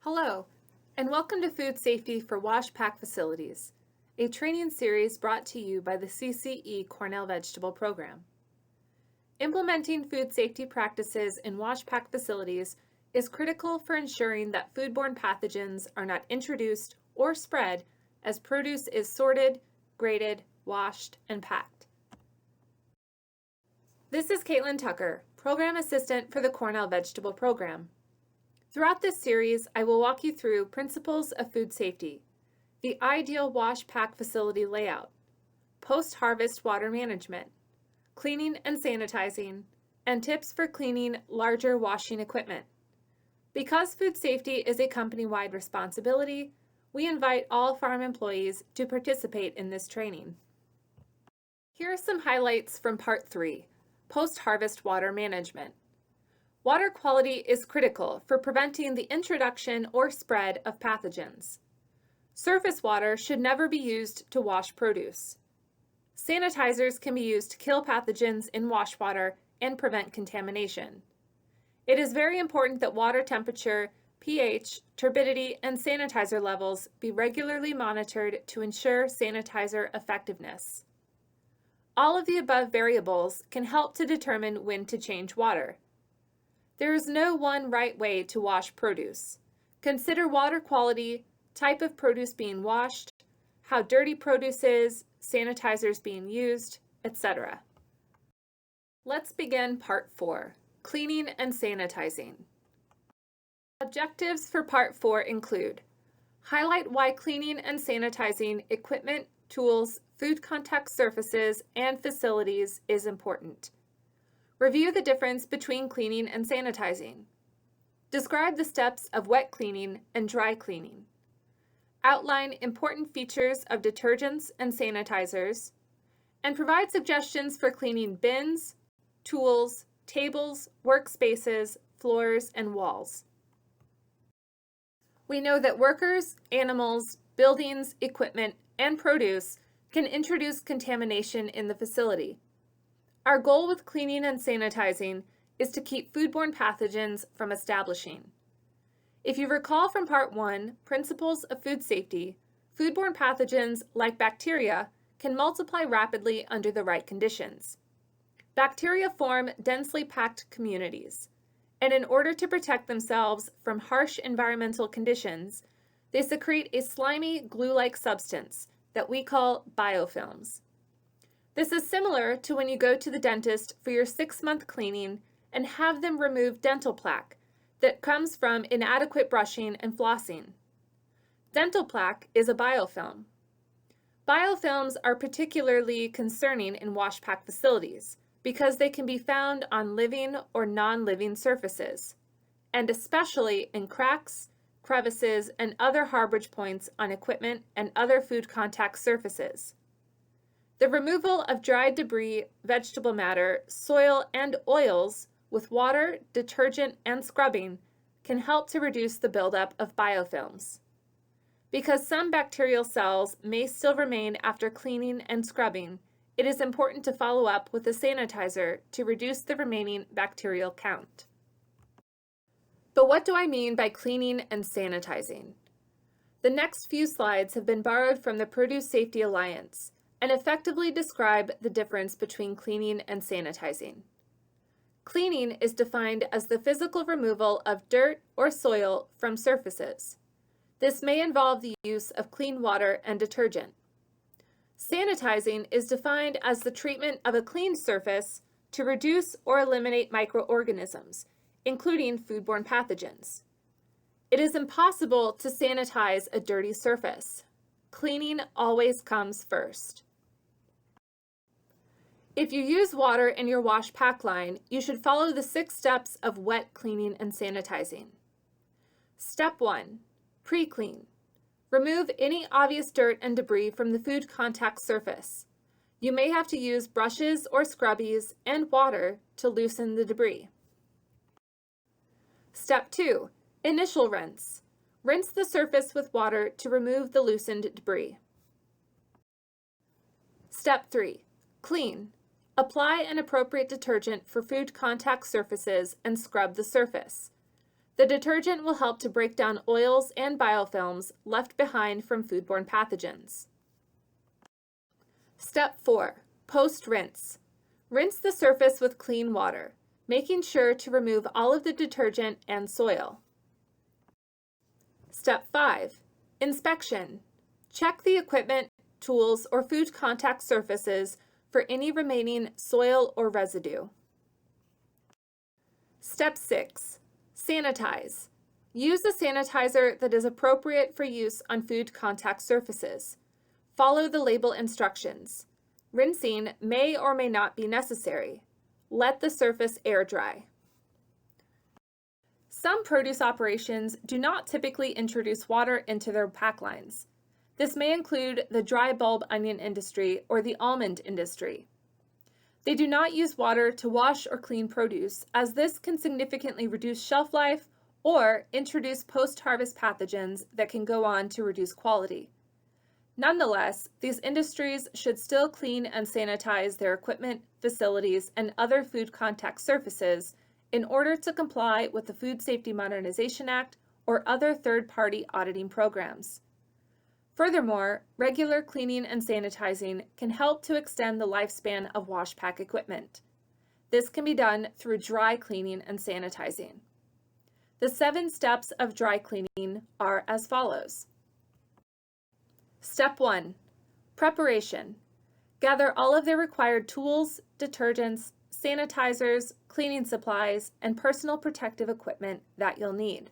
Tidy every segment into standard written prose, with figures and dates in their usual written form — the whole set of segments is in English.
Hello, and welcome to Food Safety for Wash Pack Facilities, a training series brought to you by the CCE Cornell Vegetable Program. Implementing food safety practices in wash pack facilities is critical for ensuring that foodborne pathogens are not introduced or spread as produce is sorted, graded, washed, and packed. This is Caitlin Tucker, Program Assistant for the Cornell Vegetable Program. Throughout this series, I will walk you through principles of food safety, the ideal wash pack facility layout, post-harvest water management, cleaning and sanitizing, and tips for cleaning larger washing equipment. Because food safety is a company-wide responsibility, we invite all farm employees to participate in this training. Here are some highlights from Part 3, Post-Harvest Water Management. Water quality is critical for preventing the introduction or spread of pathogens. Surface water should never be used to wash produce. Sanitizers can be used to kill pathogens in wash water and prevent contamination. It is very important that water temperature, pH, turbidity, and sanitizer levels be regularly monitored to ensure sanitizer effectiveness. All of the above variables can help to determine when to change water. There is no one right way to wash produce. Consider water quality, type of produce being washed, how dirty produce is, sanitizers being used, etc. Let's begin Part 4, Cleaning and Sanitizing. Objectives for Part 4 include: highlight why cleaning and sanitizing equipment, tools, food contact surfaces, and facilities is important. Review the difference between cleaning and sanitizing. Describe the steps of wet cleaning and dry cleaning. Outline important features of detergents and sanitizers, and provide suggestions for cleaning bins, tools, tables, workspaces, floors, and walls. We know that workers, animals, buildings, equipment, and produce can introduce contamination in the facility. Our goal with cleaning and sanitizing is to keep foodborne pathogens from establishing. If you recall from Part 1, Principles of Food Safety, foodborne pathogens like bacteria can multiply rapidly under the right conditions. Bacteria form densely packed communities, and in order to protect themselves from harsh environmental conditions, they secrete a slimy glue-like substance that we call biofilms. This is similar to when you go to the dentist for your 6-month cleaning and have them remove dental plaque that comes from inadequate brushing and flossing. Dental plaque is a biofilm. Biofilms are particularly concerning in wash pack facilities because they can be found on living or non-living surfaces, and especially in cracks, crevices, and other harborage points on equipment and other food contact surfaces. The removal of dried debris, vegetable matter, soil, and oils with water, detergent, and scrubbing can help to reduce the buildup of biofilms. Because some bacterial cells may still remain after cleaning and scrubbing, it is important to follow up with a sanitizer to reduce the remaining bacterial count. But what do I mean by cleaning and sanitizing? The next few slides have been borrowed from the Produce Safety Alliance and effectively describe the difference between cleaning and sanitizing. Cleaning is defined as the physical removal of dirt or soil from surfaces. This may involve the use of clean water and detergent. Sanitizing is defined as the treatment of a clean surface to reduce or eliminate microorganisms, including foodborne pathogens. It is impossible to sanitize a dirty surface. Cleaning always comes first. If you use water in your wash pack line, you should follow the 6 steps of wet cleaning and sanitizing. Step 1. Pre-clean. Remove any obvious dirt and debris from the food contact surface. You may have to use brushes or scrubbies and water to loosen the debris. Step 2. Initial rinse. Rinse the surface with water to remove the loosened debris. Step 3. Clean. Apply an appropriate detergent for food contact surfaces and scrub the surface. The detergent will help to break down oils and biofilms left behind from foodborne pathogens. Step 4. Post-rinse. Rinse the surface with clean water, making sure to remove all of the detergent and soil. Step 5. Inspection. Check the equipment, tools, or food contact surfaces for any remaining soil or residue. Step 6. Sanitize. Use a sanitizer that is appropriate for use on food contact surfaces. Follow the label instructions. Rinsing may or may not be necessary. Let the surface air dry. Some produce operations do not typically introduce water into their pack lines. This may include the dry bulb onion industry or the almond industry. They do not use water to wash or clean produce, as this can significantly reduce shelf life or introduce post-harvest pathogens that can go on to reduce quality. Nonetheless, these industries should still clean and sanitize their equipment, facilities, and other food contact surfaces in order to comply with the Food Safety Modernization Act or other third-party auditing programs. Furthermore, regular cleaning and sanitizing can help to extend the lifespan of wash pack equipment. This can be done through dry cleaning and sanitizing. The 7 steps of dry cleaning are as follows. Step 1. Preparation. Gather all of the required tools, detergents, sanitizers, cleaning supplies, and personal protective equipment that you'll need.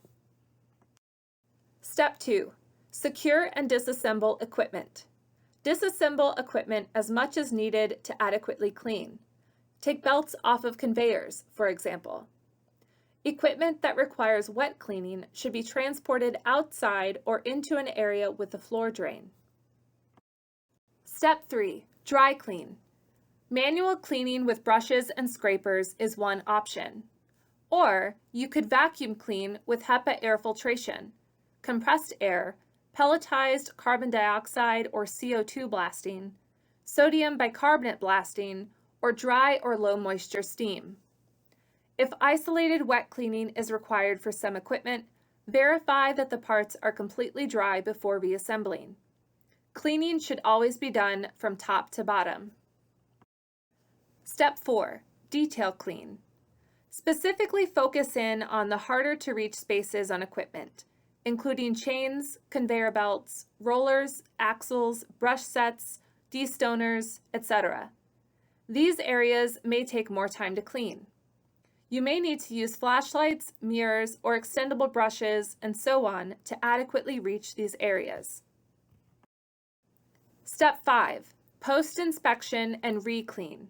Step 2. Secure and disassemble equipment. Disassemble equipment as much as needed to adequately clean. Take belts off of conveyors, for example. Equipment that requires wet cleaning should be transported outside or into an area with a floor drain. Step 3. Dry clean. Manual cleaning with brushes and scrapers is one option. Or you could vacuum clean with HEPA air filtration, compressed air, pelletized carbon dioxide or CO2 blasting, sodium bicarbonate blasting, or dry or low moisture steam. If isolated wet cleaning is required for some equipment, verify that the parts are completely dry before reassembling. Cleaning should always be done from top to bottom. Step 4. Detail clean. Specifically focus in on the harder to reach spaces on equipment, including chains, conveyor belts, rollers, axles, brush sets, destoners, etc. These areas may take more time to clean. You may need to use flashlights, mirrors, or extendable brushes, and so on to adequately reach these areas. Step 5. Post-inspection and re-clean.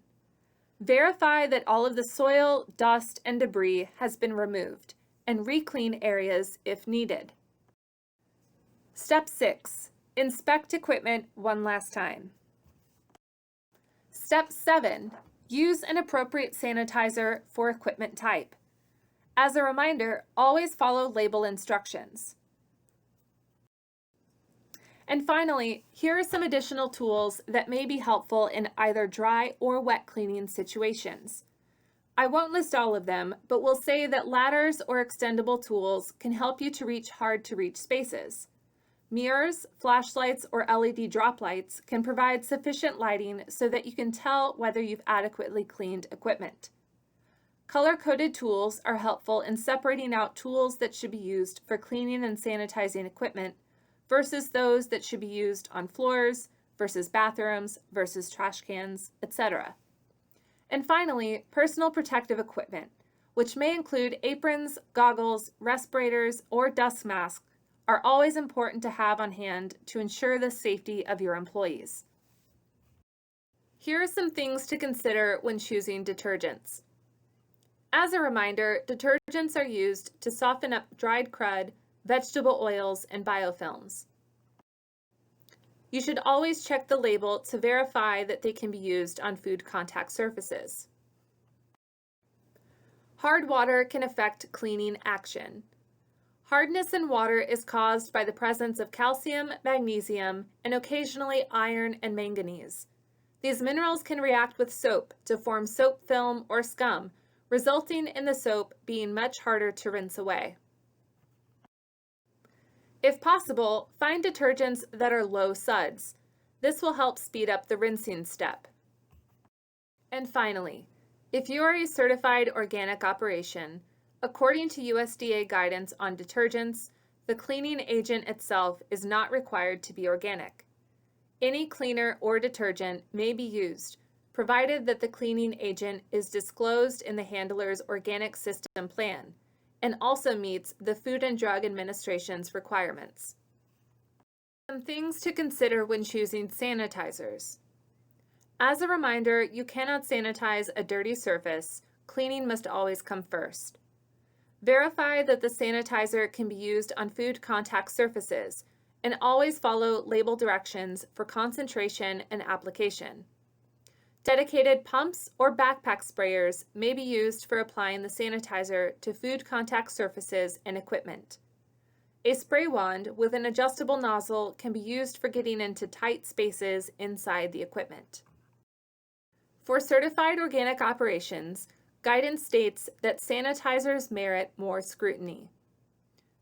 Verify that all of the soil, dust, and debris has been removed, and re-clean areas if needed. Step 6. Inspect equipment one last time. Step 7. Use an appropriate sanitizer for equipment type. As a reminder, always follow label instructions. And finally, here are some additional tools that may be helpful in either dry or wet cleaning situations. I won't list all of them, but will say that ladders or extendable tools can help you to reach hard-to-reach spaces. Mirrors, flashlights, or LED drop lights can provide sufficient lighting so that you can tell whether you've adequately cleaned equipment. Color-coded tools are helpful in separating out tools that should be used for cleaning and sanitizing equipment versus those that should be used on floors, versus bathrooms, versus trash cans, etc. And finally, personal protective equipment, which may include aprons, goggles, respirators, or dust masks, are always important to have on hand to ensure the safety of your employees. Here are some things to consider when choosing detergents. As a reminder, detergents are used to soften up dried crud, vegetable oils, and biofilms. You should always check the label to verify that they can be used on food contact surfaces. Hard water can affect cleaning action. Hardness in water is caused by the presence of calcium, magnesium, and occasionally iron and manganese. These minerals can react with soap to form soap film or scum, resulting in the soap being much harder to rinse away. If possible, find detergents that are low suds. This will help speed up the rinsing step. And finally, if you are a certified organic operation, according to USDA guidance on detergents, the cleaning agent itself is not required to be organic. Any cleaner or detergent may be used, provided that the cleaning agent is disclosed in the handler's organic system plan and also meets the Food and Drug Administration's requirements. Some things to consider when choosing sanitizers. As a reminder, you cannot sanitize a dirty surface. Cleaning must always come first. Verify that the sanitizer can be used on food contact surfaces, and always follow label directions for concentration and application. Dedicated pumps or backpack sprayers may be used for applying the sanitizer to food contact surfaces and equipment. A spray wand with an adjustable nozzle can be used for getting into tight spaces inside the equipment. For certified organic operations, guidance states that sanitizers merit more scrutiny.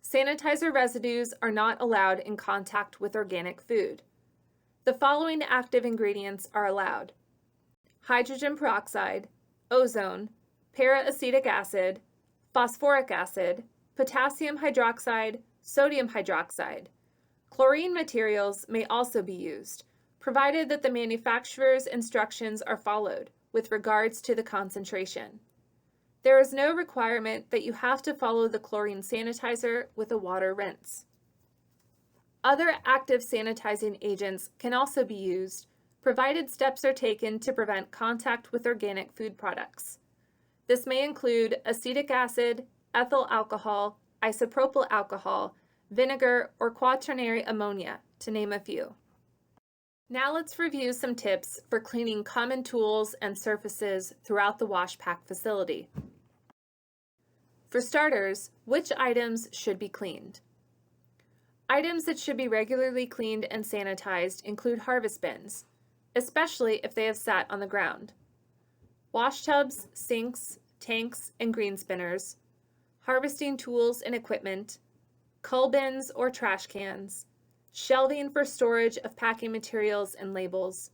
Sanitizer residues are not allowed in contact with organic food. The following active ingredients are allowed: hydrogen peroxide, ozone, para-acetic acid, phosphoric acid, potassium hydroxide, sodium hydroxide. Chlorine materials may also be used, provided that the manufacturer's instructions are followed with regards to the concentration. There is no requirement that you have to follow the chlorine sanitizer with a water rinse. Other active sanitizing agents can also be used, provided steps are taken to prevent contact with organic food products. This may include acetic acid, ethyl alcohol, isopropyl alcohol, vinegar, or quaternary ammonia, to name a few. Now let's review some tips for cleaning common tools and surfaces throughout the wash pack facility. For starters, which items should be cleaned? Items that should be regularly cleaned and sanitized include harvest bins, especially if they have sat on the ground, wash tubs, sinks, tanks, and green spinners, harvesting tools and equipment, cull bins or trash cans, shelving for storage of packing materials and labels,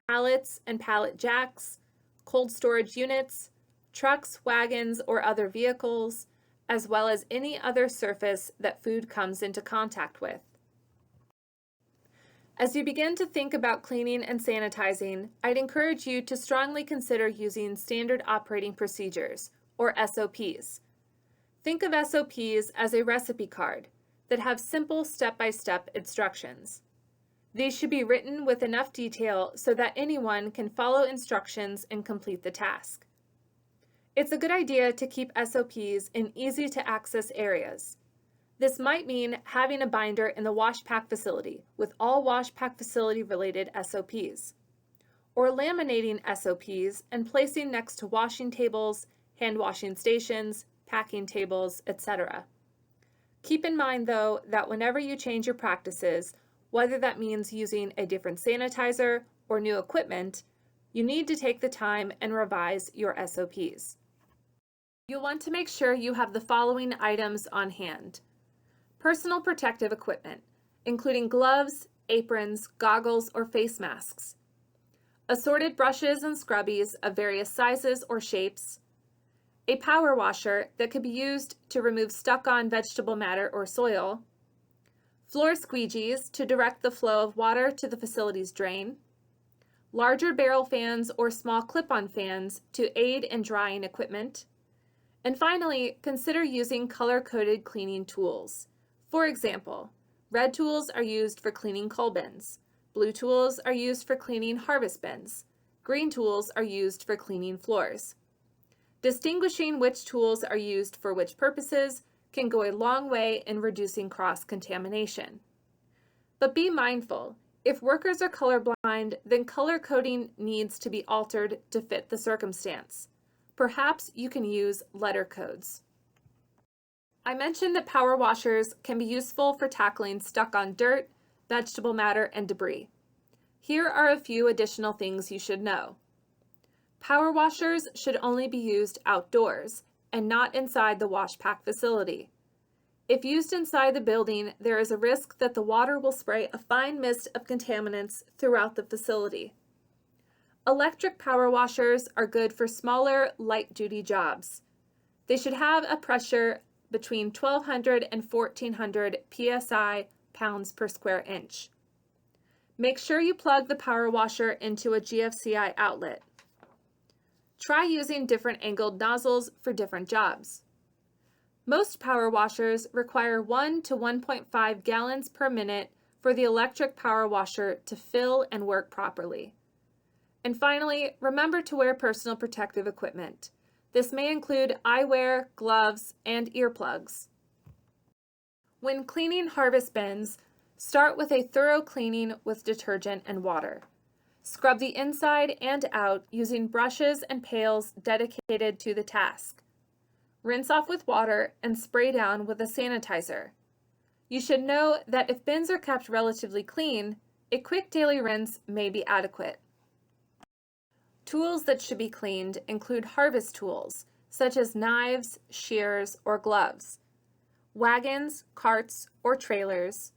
pallets and pallet jacks, cold storage units, trucks, wagons, or other vehicles, as well as any other surface that food comes into contact with. As you begin to think about cleaning and sanitizing, I'd encourage you to strongly consider using standard operating procedures, or SOPs. Think of SOPs as a recipe card that have simple step-by-step instructions. These should be written with enough detail so that anyone can follow instructions and complete the task. It's a good idea to keep SOPs in easy-to-access areas. This might mean having a binder in the wash pack facility with all wash pack facility-related SOPs, or laminating SOPs and placing next to washing tables, hand washing stations, packing tables, etc. Keep in mind, though, that whenever you change your practices, whether that means using a different sanitizer or new equipment, you need to take the time and revise your SOPs. You'll want to make sure you have the following items on hand: personal protective equipment, including gloves, aprons, goggles, or face masks, assorted brushes and scrubbies of various sizes or shapes, a power washer that could be used to remove stuck-on vegetable matter or soil, floor squeegees to direct the flow of water to the facility's drain, larger barrel fans or small clip-on fans to aid in drying equipment, and finally, consider using color-coded cleaning tools. For example, red tools are used for cleaning cull bins, blue tools are used for cleaning harvest bins, green tools are used for cleaning floors. Distinguishing which tools are used for which purposes can go a long way in reducing cross-contamination. But be mindful, if workers are colorblind, then color coding needs to be altered to fit the circumstance. Perhaps you can use letter codes. I mentioned that power washers can be useful for tackling stuck-on dirt, vegetable matter, and debris. Here are a few additional things you should know. Power washers should only be used outdoors and not inside the wash pack facility. If used inside the building, there is a risk that the water will spray a fine mist of contaminants throughout the facility. Electric power washers are good for smaller, light-duty jobs. They should have a pressure between 1,200 and 1,400 psi pounds per square inch. Make sure you plug the power washer into a GFCI outlet. Try using different angled nozzles for different jobs. Most power washers require 1 to 1.5 gallons per minute for the electric power washer to fill and work properly. And finally, remember to wear personal protective equipment. This may include eyewear, gloves, and earplugs. When cleaning harvest bins, start with a thorough cleaning with detergent and water. Scrub the inside and out using brushes and pails dedicated to the task. Rinse off with water and spray down with a sanitizer. You should know that if bins are kept relatively clean, a quick daily rinse may be adequate. Tools that should be cleaned include harvest tools, such as knives, shears, or gloves, wagons, carts, or trailers.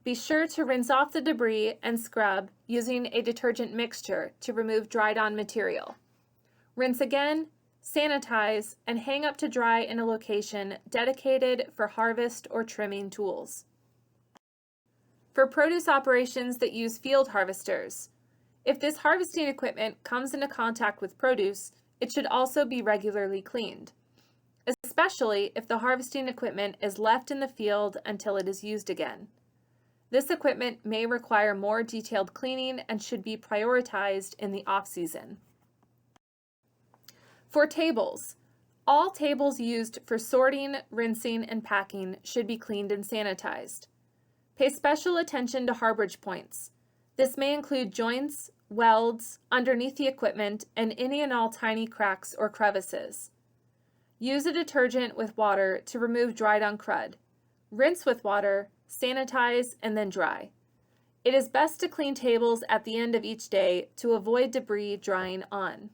Be sure to rinse off the debris and scrub using a detergent mixture to remove dried-on material. Rinse again, sanitize, and hang up to dry in a location dedicated for harvest or trimming tools. For produce operations that use field harvesters, if this harvesting equipment comes into contact with produce, it should also be regularly cleaned, especially if the harvesting equipment is left in the field until it is used again. This equipment may require more detailed cleaning and should be prioritized in the off-season. For tables, all tables used for sorting, rinsing, and packing should be cleaned and sanitized. Pay special attention to harborage points. This may include joints, welds, underneath the equipment, and any and all tiny cracks or crevices. Use a detergent with water to remove dried-on crud. Rinse with water, sanitize, and then dry. It is best to clean tables at the end of each day to avoid debris drying on.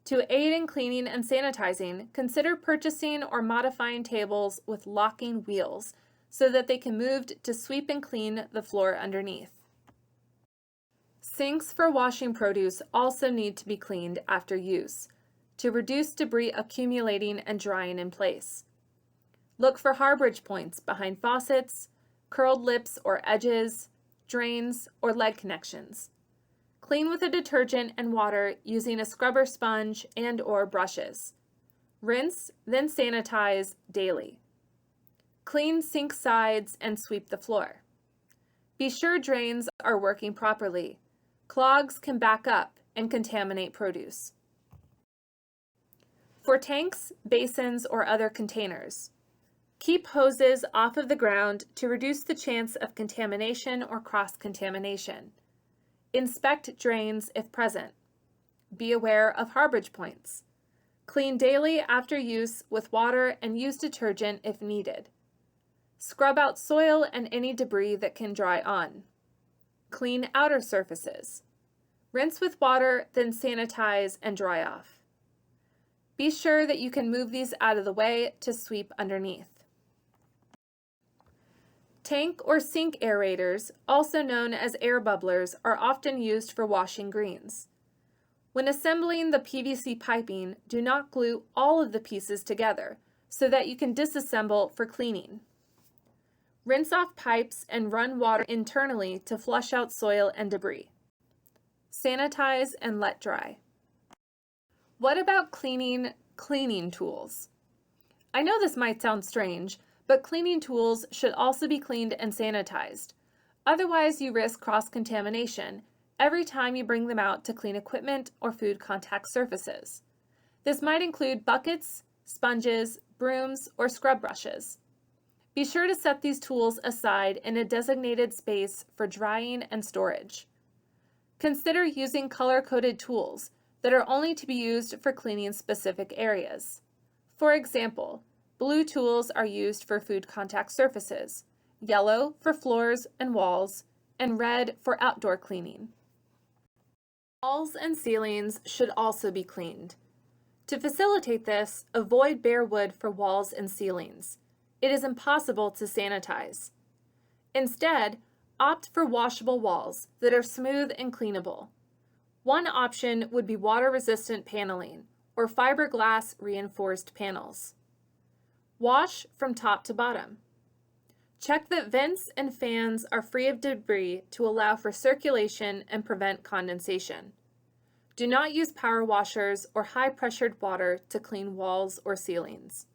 To aid in cleaning and sanitizing, consider purchasing or modifying tables with locking wheels so that they can move to sweep and clean the floor underneath. Sinks for washing produce also need to be cleaned after use to reduce debris accumulating and drying in place. Look for harborage points behind faucets, curled lips or edges, drains, or leg connections. Clean with a detergent and water using a scrubber sponge and/or brushes. Rinse, then sanitize daily. Clean sink sides and sweep the floor. Be sure drains are working properly. Clogs can back up and contaminate produce. For tanks, basins, or other containers, keep hoses off of the ground to reduce the chance of contamination or cross-contamination. Inspect drains if present. Be aware of harborage points. Clean daily after use with water and use detergent if needed. Scrub out soil and any debris that can dry on. Clean outer surfaces. Rinse with water, then sanitize and dry off. Be sure that you can move these out of the way to sweep underneath. Tank or sink aerators, also known as air bubblers, are often used for washing greens. When assembling the PVC piping, do not glue all of the pieces together so that you can disassemble for cleaning. Rinse off pipes and run water internally to flush out soil and debris. Sanitize and let dry. What about cleaning tools? I know this might sound strange, but cleaning tools should also be cleaned and sanitized. Otherwise, you risk cross-contamination every time you bring them out to clean equipment or food contact surfaces. This might include buckets, sponges, brooms, or scrub brushes. Be sure to set these tools aside in a designated space for drying and storage. Consider using color-coded tools that are only to be used for cleaning specific areas. For example, blue tools are used for food contact surfaces, yellow for floors and walls, and red for outdoor cleaning. Walls and ceilings should also be cleaned. To facilitate this, avoid bare wood for walls and ceilings. it is impossible to sanitize. Instead, opt for washable walls that are smooth and cleanable. One option would be water-resistant paneling or fiberglass reinforced panels. Wash from top to bottom. Check that vents and fans are free of debris to allow for circulation and prevent condensation. Do not use power washers or high-pressured water to clean walls or ceilings.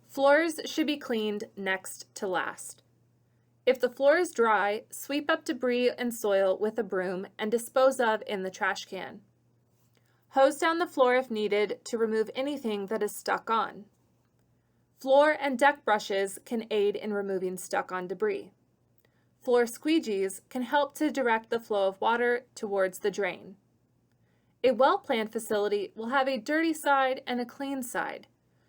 Floors should be cleaned next to last. If the floor is dry, sweep up debris and soil with a broom and dispose of in the trash can. Hose down the floor if needed to remove anything that is stuck on. Floor and deck brushes can aid in removing stuck-on debris. Floor squeegees can help to direct the flow of water towards the drain. A well-planned facility will have a dirty side and a clean side.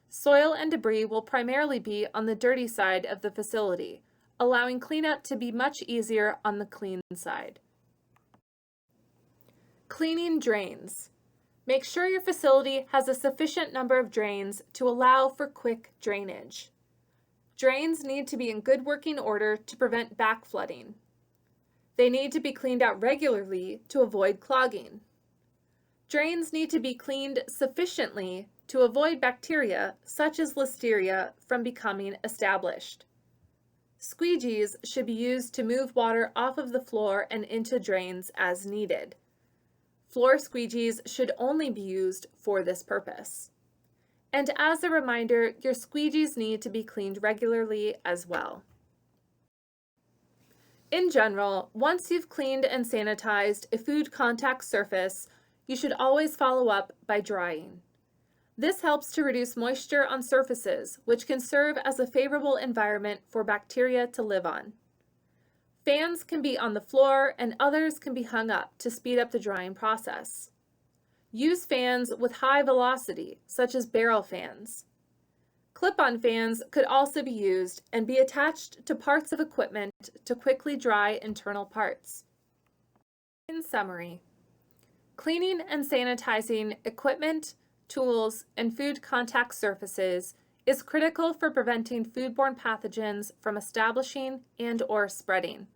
Soil and debris will primarily be on the dirty side of the facility, allowing cleanup to be much easier on the clean side. Cleaning drains. Make sure your facility has a sufficient number of drains to allow for quick drainage. Drains need to be in good working order to prevent backflooding. They need to be cleaned out regularly to avoid clogging. Drains need to be cleaned sufficiently to avoid bacteria, such as Listeria, from becoming established. Squeegees should be used to move water off of the floor and into drains as needed. Floor squeegees should only be used for this purpose. And as a reminder, your squeegees need to be cleaned regularly as well. In general, once you've cleaned and sanitized a food contact surface, you should always follow up by drying. This helps to reduce moisture on surfaces, which can serve as a favorable environment for bacteria to live on. Fans can be on the floor and others can be hung up to speed up the drying process. Use fans with high velocity, such as barrel fans. Clip-on fans could also be used and be attached to parts of equipment to quickly dry internal parts. In summary, cleaning and sanitizing equipment, tools, and food contact surfaces is critical for preventing foodborne pathogens from establishing and/or spreading.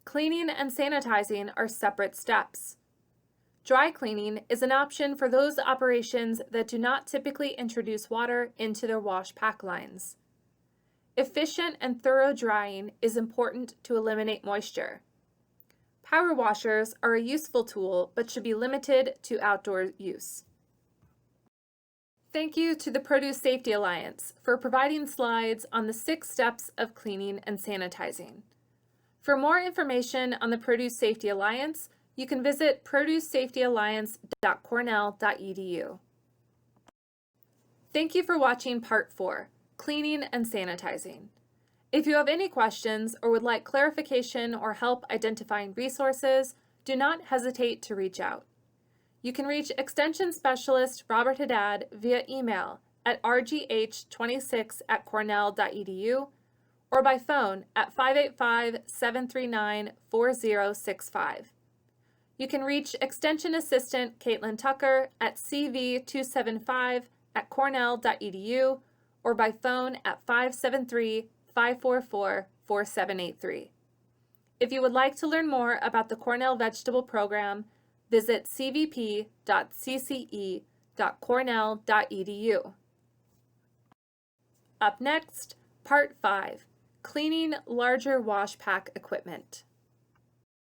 Cleaning and sanitizing are separate steps. Dry cleaning is an option for those operations that do not typically introduce water into their wash pack lines. Efficient and thorough drying is important to eliminate moisture. Power washers are a useful tool but should be limited to outdoor use. Thank you to the Produce Safety Alliance for providing slides on the 6 steps of cleaning and sanitizing. For more information on the Produce Safety Alliance, you can visit producesafetyalliance.cornell.edu. Thank you for watching Part 4, Cleaning and Sanitizing. If you have any questions or would like clarification or help identifying resources, do not hesitate to reach out. You can reach Extension Specialist Robert Hadad via email at rgh26@cornell.edu or by phone at 585-739-4065. You can reach Extension Assistant Caitlin Tucker at cv275@cornell.edu or by phone at 573-544-4783. If you would like to learn more about the Cornell Vegetable Program, visit cvp.cce.cornell.edu. Up next, Part 5, Cleaning Larger Wash Pack Equipment.